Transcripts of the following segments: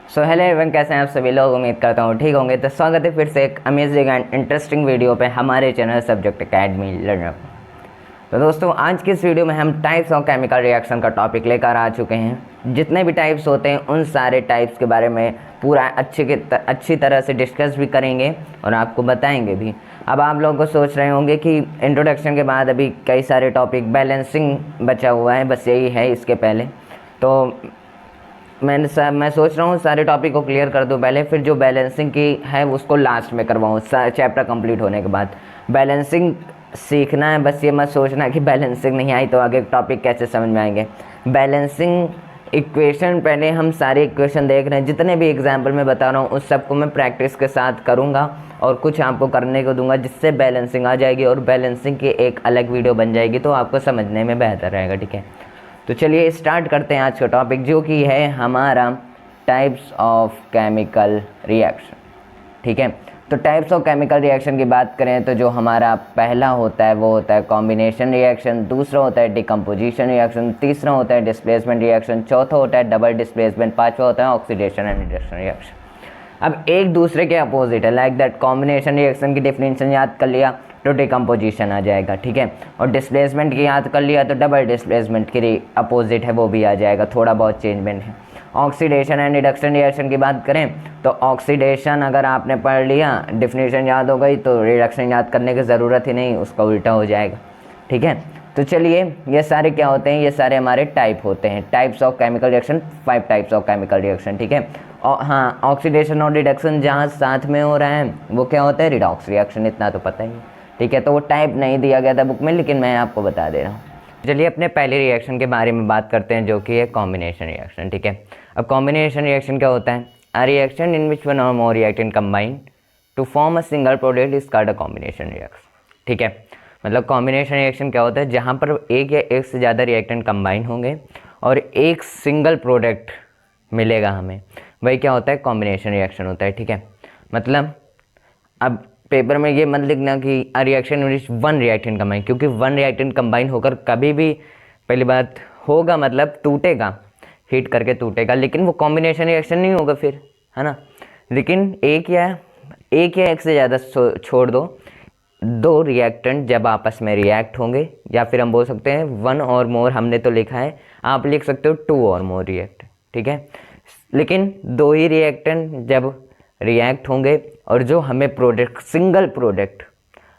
So hello everyone, कैसे हैं आप सभी लोग। उम्मीद करता हूँ ठीक होंगे। तो स्वागत है फिर से एक अमेजिंग एंड इंटरेस्टिंग वीडियो पे हमारे चैनल सब्जेक्ट अकेडमी लर्नर। तो दोस्तों, आज की इस वीडियो में हम टाइप्स ऑफ केमिकल रिएक्शन का टॉपिक लेकर आ चुके हैं। जितने भी टाइप्स होते हैं उन सारे टाइप्स के बारे में पूरा अच्छी तरह से डिस्कस भी करेंगे और आपको बताएंगे भी। अब आप लोग को सोच रहे होंगे कि इंट्रोडक्शन के बाद अभी कई सारे टॉपिक, बैलेंसिंग बचा हुआ है, बस यही है इसके पहले। तो मैं सोच रहा हूँ सारे टॉपिक को क्लियर कर दूँ पहले, फिर जो बैलेंसिंग की है उसको लास्ट में करवाऊँ चैप्टर कंप्लीट होने के बाद। बैलेंसिंग सीखना है, बस ये मत सोचना कि बैलेंसिंग नहीं आई तो आगे टॉपिक कैसे समझ में आएंगे। बैलेंसिंग इक्वेशन, पहले हम सारे इक्वेशन देख रहे हैं, जितने भी एग्जाम्पल मैं बता रहा हूँ उस सबको मैं प्रैक्टिस के साथ करूँगा और कुछ आपको करने को दूंगा जिससे बैलेंसिंग आ जाएगी और बैलेंसिंग की एक अलग वीडियो बन जाएगी, तो आपको समझने में बेहतर रहेगा। ठीक है, तो चलिए स्टार्ट करते हैं आज का टॉपिक, जो कि है हमारा टाइप्स ऑफ केमिकल रिएक्शन। ठीक है, तो टाइप्स ऑफ केमिकल रिएक्शन की बात करें तो जो हमारा पहला होता है वो होता है कॉम्बिनेशन रिएक्शन, दूसरा होता है डिकम्पोजिशन रिएक्शन, तीसरा होता है डिस्प्लेसमेंट रिएक्शन, चौथा होता है डबल डिस्प्लेसमेंट, पांचवा होता है ऑक्सीडेशन एंड रिडक्शन रिएक्शन। अब एक दूसरे के अपोजिट है, लाइक दैट कॉम्बिनेशन रिएक्शन की डिफिनेशन याद कर लिया तो डिकम्पोजिशन आ जाएगा। ठीक है, और डिस्प्लेसमेंट की याद कर लिया तो डबल डिस्प्लेसमेंट की अपोजिट है वो भी आ जाएगा, थोड़ा बहुत चेंजमेंट है। ऑक्सीडेशन एंड रिडक्शन रिएक्शन की बात करें तो ऑक्सीडेशन अगर आपने पढ़ लिया, डिफिनेशन याद हो गई, तो रिडक्शन याद करने की ज़रूरत ही नहीं, उसका उल्टा हो जाएगा। ठीक है, तो चलिए ये सारे क्या होते हैं, ये सारे हमारे टाइप होते हैं, types of chemical reaction, 5 types of chemical reaction. ठीक है, और हाँ, ऑक्सीडेशन और रिडक्शन जहाँ साथ में हो रहा है वो क्या होता है, रिडॉक्स रिएक्शन, इतना तो पता ही है। ठीक है, तो वो टाइप नहीं दिया गया था बुक में, लेकिन मैं आपको बता दे रहा हूँ। चलिए अपने पहले रिएक्शन के बारे में बात करते हैं, जो कि है कॉम्बिनेशन रिएक्शन। ठीक है, अब कॉम्बिनेशन रिएक्शन क्या होता है, अ रिएक्शन इन विच वन और more reactant combine to form a single product is called a combination reaction. ठीक है, मतलब कॉम्बिनेशन रिएक्शन क्या होता है, जहाँ पर एक या एक से ज़्यादा रिएक्टेंट कंबाइन होंगे और एक सिंगल प्रोडक्ट मिलेगा हमें, वही क्या होता है, कॉम्बिनेशन रिएक्शन होता है। ठीक है, मतलब अब पेपर में ये मत लिखना कि a reaction which one reactant combine, क्योंकि वन रिएक्टेंट कंबाइन होकर कभी भी, पहली बात, होगा मतलब टूटेगा, हीट करके टूटेगा, लेकिन वो कॉम्बिनेशन रिएक्शन नहीं होगा फिर, है ना। लेकिन एक या एक से ज़्यादा छोड़ दो, दो रिएक्टेंट जब आपस में रिएक्ट होंगे, या फिर हम बोल सकते हैं वन और मोर, हमने तो लिखा है, आप लिख सकते हो टू और मोर रिएक्टेंट। ठीक है, लेकिन दो ही रिएक्टेंट जब रिएक्ट होंगे और जो हमें प्रोडक्ट, सिंगल प्रोडक्ट,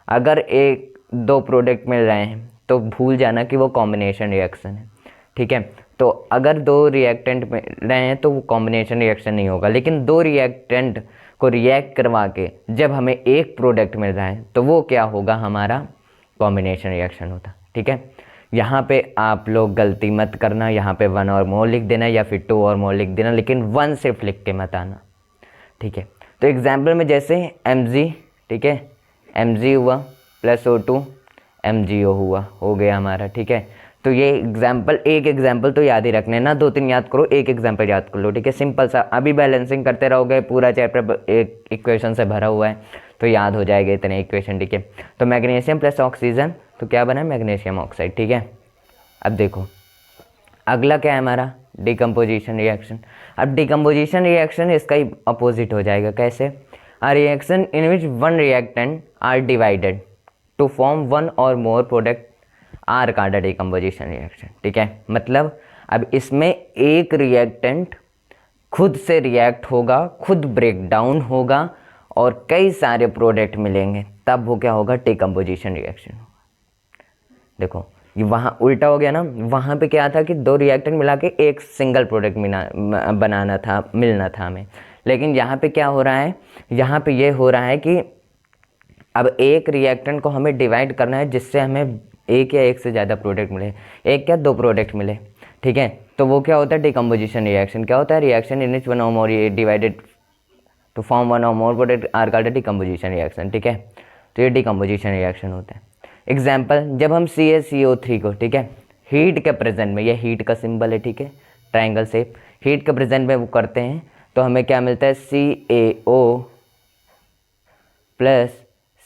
अगर एक दो प्रोडक्ट मिल रहे हैं तो भूल जाना कि वो कॉम्बिनेशन रिएक्शन है। ठीक है, तो अगर दो रिएक्टेंट मिल रहे हैं तो वो कॉम्बिनेशन रिएक्शन नहीं होगा, लेकिन दो रिएक्टेंट को रिएक्ट करवा के जब हमें एक प्रोडक्ट मिल रहा है तो वो क्या होगा, हमारा कॉम्बिनेशन रिएक्शन होता। ठीक है, यहाँ पे आप लोग गलती मत करना, यहाँ पे वन और मोर लिख देना या फिर टू और मोर लिख देना, लेकिन वन सिर्फ लिख के मत आना। ठीक है, तो एग्जाम्पल में जैसे Mg, ठीक है, Mg हुआ प्लस O2 MgO हुआ, हो गया हमारा। ठीक है, तो ये एग्जाम्पल, एक एग्जाम्पल तो याद ही रखने ना, दो तीन याद करो, एक एग्जाम्पल याद कर लो। ठीक है, सिंपल सा, अभी बैलेंसिंग करते रहोगे, पूरा चैप्टर एक इक्वेशन से भरा हुआ है तो याद हो जाएगा इतने इक्वेशन। ठीक है, तो मैग्नीशियम प्लस ऑक्सीजन तो क्या बना, मैग्नीशियम ऑक्साइड। ठीक है, अब देखो अगला क्या है हमारा, डिकम्पोजिशन रिएक्शन। अब डिकम्पोजिशन रिएक्शन इसका ही अपोजिट हो जाएगा, कैसे, a reaction in which one reactant are divided to form one और more product are called a decomposition reaction. ठीक है, मतलब अब इसमें एक रिएक्टेंट खुद से रिएक्ट होगा, खुद ब्रेक डाउन होगा और कई सारे प्रोडक्ट मिलेंगे, तब वो क्या होगा, डिकम्पोजिशन रिएक्शन। देखो ये वहाँ उल्टा हो गया ना, वहाँ पे क्या था कि दो रिएक्टेंट मिला के एक सिंगल प्रोडक्ट बनाना था, मिलना था हमें, लेकिन यहाँ पे क्या हो रहा है, यहाँ पे ये हो रहा है कि अब एक रिएक्टेंट को हमें डिवाइड करना है जिससे हमें एक या एक से ज़्यादा प्रोडक्ट मिले, एक या दो प्रोडक्ट मिले। ठीक है, तो वो क्या होता है, डिकम्पोजिशन रिएक्शन। क्या होता है, रिएक्शन इन विच वन और more divided to form one और more product are called decomposition reaction. ठीक है, तो ये डिकम्पोजिशन रिएक्शन होता है। एग्जाम्पल, जब हम CaCO3 को, ठीक है, हीट के प्रेजेंट में, ये हीट का सिंबल है, ठीक है, ट्रायंगल शेप, हीट के प्रेजेंट में वो करते हैं तो हमें क्या मिलता है, CaO प्लस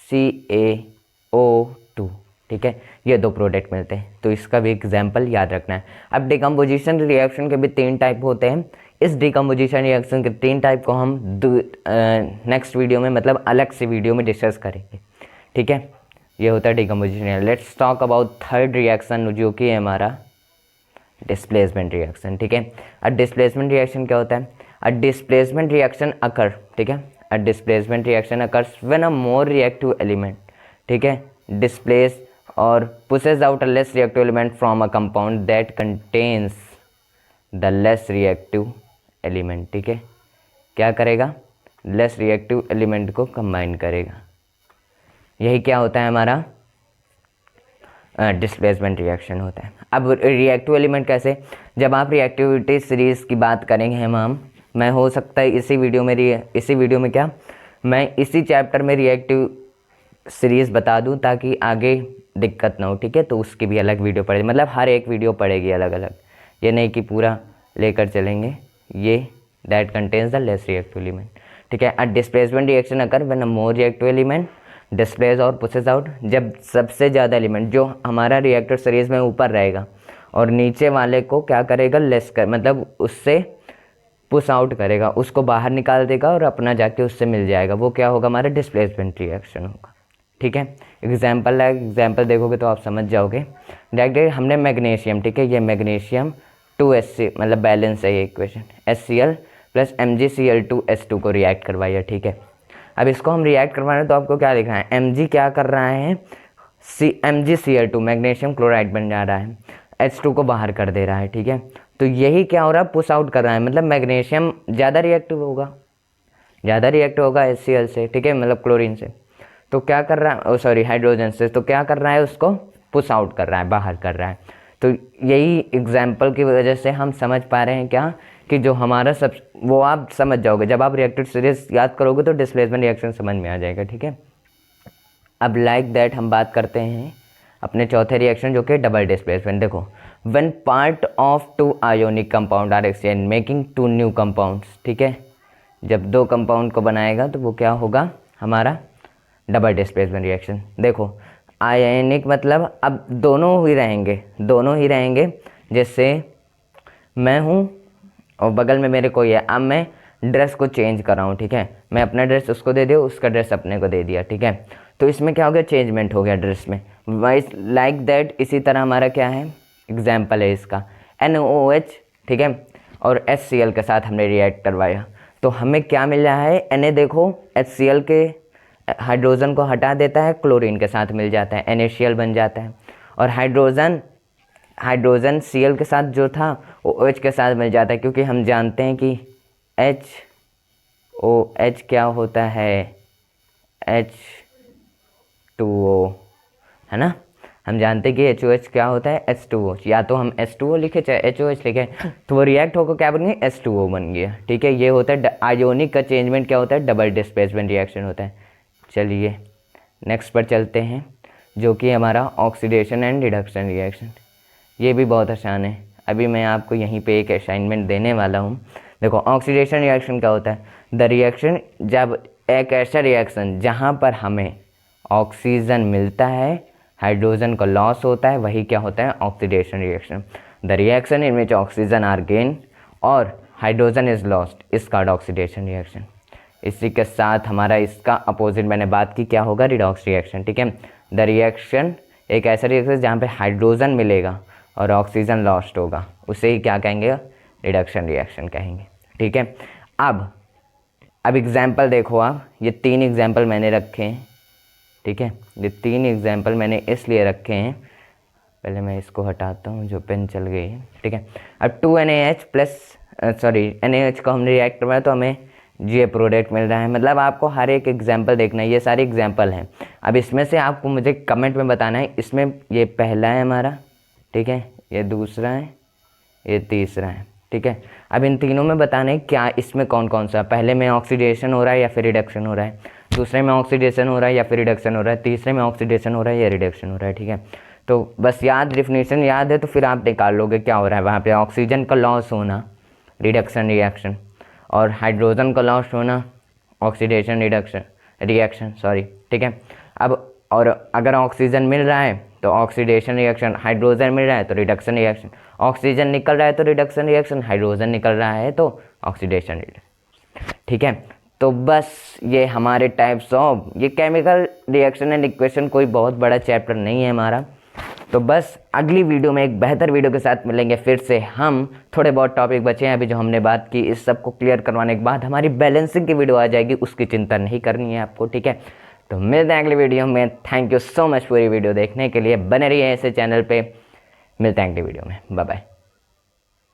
CaO2। ठीक है, ये दो प्रोडक्ट मिलते हैं, तो इसका भी एग्जाम्पल याद रखना है। अब डिकम्पोजिशन रिएक्शन के भी तीन टाइप होते हैं, इस डिकम्पोजिशन रिएक्शन के 3 टाइप को हम नेक्स्ट वीडियो में मतलब अलग से वीडियो में डिस्कस करेंगे, ठीक है। ये होता है decomposition. Let's talk about third reaction जो कि है हमारा डिस्प्लेसमेंट रिएक्शन, ठीक है। अ डिस्प्लेसमेंट रिएक्शन क्या होता है? अ डिस्प्लेसमेंट रिएक्शन अकर, ठीक है। A displacement reaction occurs when a more reactive element, ठीक है, डिस्प्लेस और pushes out a less reactive element from a compound that contains the less reactive element, ठीक है। क्या करेगा? लेस रिएक्टिव एलिमेंट को कंबाइन करेगा। यही क्या होता है हमारा डिस्प्लेसमेंट रिएक्शन होता है। अब रिएक्टिव एलिमेंट कैसे? जब आप रिएक्टिविटी सीरीज़ की बात करेंगे हम मैं हो सकता है इसी वीडियो में क्या मैं इसी चैप्टर में रिएक्टिव सीरीज़ बता दूं ताकि आगे दिक्कत ना हो, ठीक है। तो उसकी भी अलग वीडियो पड़ेगी, मतलब हर एक वीडियो पड़ेगी अलग अलग, ये नहीं कि पूरा लेकर चलेंगे। ये that contains the less reactive element, ठीक है। A displacement reaction occur when a more reactive element displace और पुशेस आउट, जब सबसे ज़्यादा एलिमेंट जो हमारा रिएक्टर सीरीज़ में ऊपर रहेगा और नीचे वाले को क्या करेगा? लेस कर, मतलब उससे पुश आउट करेगा, उसको बाहर निकाल देगा और अपना जाके उससे मिल जाएगा। वो क्या होगा? हमारा डिस्प्लेसमेंट रिएक्शन होगा, ठीक है। एग्जाम्पल देखोगे तो आप समझ जाओगे। डायरेक्ट हमने मैग्नीशियम, ठीक है, ये मैग्नीशियम 2Hc मतलब बैलेंस है ये इक्वेशन, HCl प्लस MgCl2S2 को रिएक्ट करवाइए, ठीक है। अब इसको हम रिएक्ट करवा रहे हैं तो आपको क्या लिखना है? Mg क्या कर रहा है? MgCl2 मैग्नीशियम क्लोराइड बन जा रहा है, H2 को बाहर कर दे रहा है, ठीक है। तो यही क्या हो रहा है? पुश आउट कर रहा है, मतलब मैग्नीशियम ज़्यादा रिएक्टिव होगा HCl से, ठीक है, मतलब क्लोरीन से। तो क्या कर रहा है? सॉरी हाइड्रोजन से। तो क्या कर रहा है? उसको पुश आउट कर रहा है, बाहर कर रहा है। तो यही एग्जाम्पल की वजह से हम समझ पा रहे हैं क्या कि जो हमारा सब वो आप समझ जाओगे जब आप रिएक्टिव सीरीज याद करोगे तो डिस्प्लेसमेंट रिएक्शन समझ में आ जाएगा, ठीक है। अब लाइक दैट हम बात करते हैं अपने चौथे रिएक्शन जो कि डबल डिस्प्लेसमेंट। देखो, when part of 2 ionic compound are exchange making 2 new compounds, ठीक है। जब 2 कंपाउंड को बनाएगा तो वो क्या होगा? हमारा डबल डिस्प्लेसमेंट रिएक्शन। देखो, आयनिक मतलब अब दोनों ही रहेंगे। जैसे मैं हूँ और बगल में मेरे कोई है, अब मैं ड्रेस को चेंज कर रहा हूँ, ठीक है। मैं अपना ड्रेस उसको दे दिया, उसका ड्रेस अपने को दे दिया, ठीक है। तो इसमें क्या हो गया? चेंजमेंट हो गया ड्रेस में। वाइस लाइक दैट इसी तरह हमारा क्या है? एग्जाम्पल है इसका NOOH, ठीक है, और HCl के साथ हमने रिएक्ट करवाया तो हमें क्या मिल रहा है? Na देखो HCl के हाइड्रोजन को हटा देता है, क्लोरीन के साथ मिल जाता है, NaCl बन जाता है। और हाइड्रोजन Cl के साथ जो था वो OH के साथ मिल जाता है, क्योंकि हम जानते हैं कि HOH क्या होता है? H2O, है ना। हम जानते हैं कि HOH क्या होता है? H2O। या तो हम H2O लिखे चाहे HOH लिखे, तो वो रिएक्ट होकर क्या बन गया? H2O बन गया, ठीक है। ये होता है आयोनिक का चेंजमेंट क्या होता है? डबल डिस्प्लेसमेंट रिएक्शन होता है। चलिए नेक्स्ट पर चलते हैं जो कि हमारा ऑक्सीडेशन एंड रिडक्शन रिएक्शन। ये भी बहुत आसान है, अभी मैं आपको यहीं पे एक असाइनमेंट देने वाला हूँ। देखो, ऑक्सीडेशन रिएक्शन क्या होता है? द रिएक्शन, जब एक ऐसा रिएक्शन जहाँ पर हमें ऑक्सीजन मिलता है, हाइड्रोजन का लॉस होता है, वही क्या होता है? Oxidation reaction. The reaction in which oxygen are gain और hydrogen is lost is called oxidation reaction. इसी के साथ हमारा इसका अपोजिट मैंने बात की, क्या होगा? रिडॉक्स रिएक्शन, ठीक है। द रिएक्शन एक ऐसा रिएक्शन जहाँ पे हाइड्रोजन मिलेगा और ऑक्सीजन लॉस्ट होगा, उसे ही क्या कहेंगे? रिडक्शन रिएक्शन कहेंगे, ठीक है। अब एग्जाम्पल देखो आप, ये 3 एग्जाम्पल मैंने रखे हैं, ठीक है। ये 3 एग्जाम्पल मैंने इसलिए रखे हैं, पहले मैं इसको हटाता हूँ जो पेन चल गई है, ठीक है। अब 2NaH प्लस NaH को हमने रिएक्ट करवाया तो हमें ये प्रोडक्ट मिल रहा है। मतलब आपको हर एक एग्जाम्पल देखना है, ये सारे एग्जाम्पल हैं। अब इसमें से आपको मुझे कमेंट में बताना है, इसमें ये पहला है हमारा, ठीक है, ये दूसरा है, ये तीसरा है, ठीक है। अब इन तीनों में बताना है क्या इसमें कौन कौन सा, पहले में ऑक्सीडेशन हो रहा है या फिर रिडक्शन हो रहा है, दूसरे में ऑक्सीडेशन हो रहा है या फिर रिडक्शन हो रहा है, तीसरे में ऑक्सीडेशन हो रहा है या रिडक्शन हो रहा है, ठीक है। तो बस डेफिनेशन याद है तो फिर आप निकाल लोगे क्या हो रहा है वहाँ पे। ऑक्सीजन का लॉस होना रिडक्शन रिएक्शन, और हाइड्रोजन का लॉस होना ऑक्सीडेशन रिएक्शन, ठीक है। अब और अगर ऑक्सीजन मिल रहा है तो ऑक्सीडेशन रिएक्शन, हाइड्रोजन मिल रहा है तो रिडक्शन रिएक्शन, ऑक्सीजन निकल रहा है तो रिडक्शन रिएक्शन, हाइड्रोजन निकल रहा है तो ऑक्सीडेशन रिएक्शन। ठीक है, तो बस ये हमारे टाइप्स ऑफ, ये केमिकल रिएक्शन एंड इक्वेशन कोई बहुत बड़ा चैप्टर नहीं है हमारा। तो बस अगली वीडियो में एक बेहतर वीडियो के साथ मिलेंगे फिर से। हम थोड़े बहुत टॉपिक बचे हैं अभी जो हमने बात की, इस सब को क्लियर करवाने के बाद हमारी बैलेंसिंग की वीडियो आ जाएगी, उसकी चिंता नहीं करनी है आपको। ठीक है, तो मिलते हैं अगली वीडियो में। थैंक यू सो मच पूरी वीडियो देखने के लिए, बने रहिए ऐसे चैनल पे। मिलते हैं अगली वीडियो में, बाय बाय।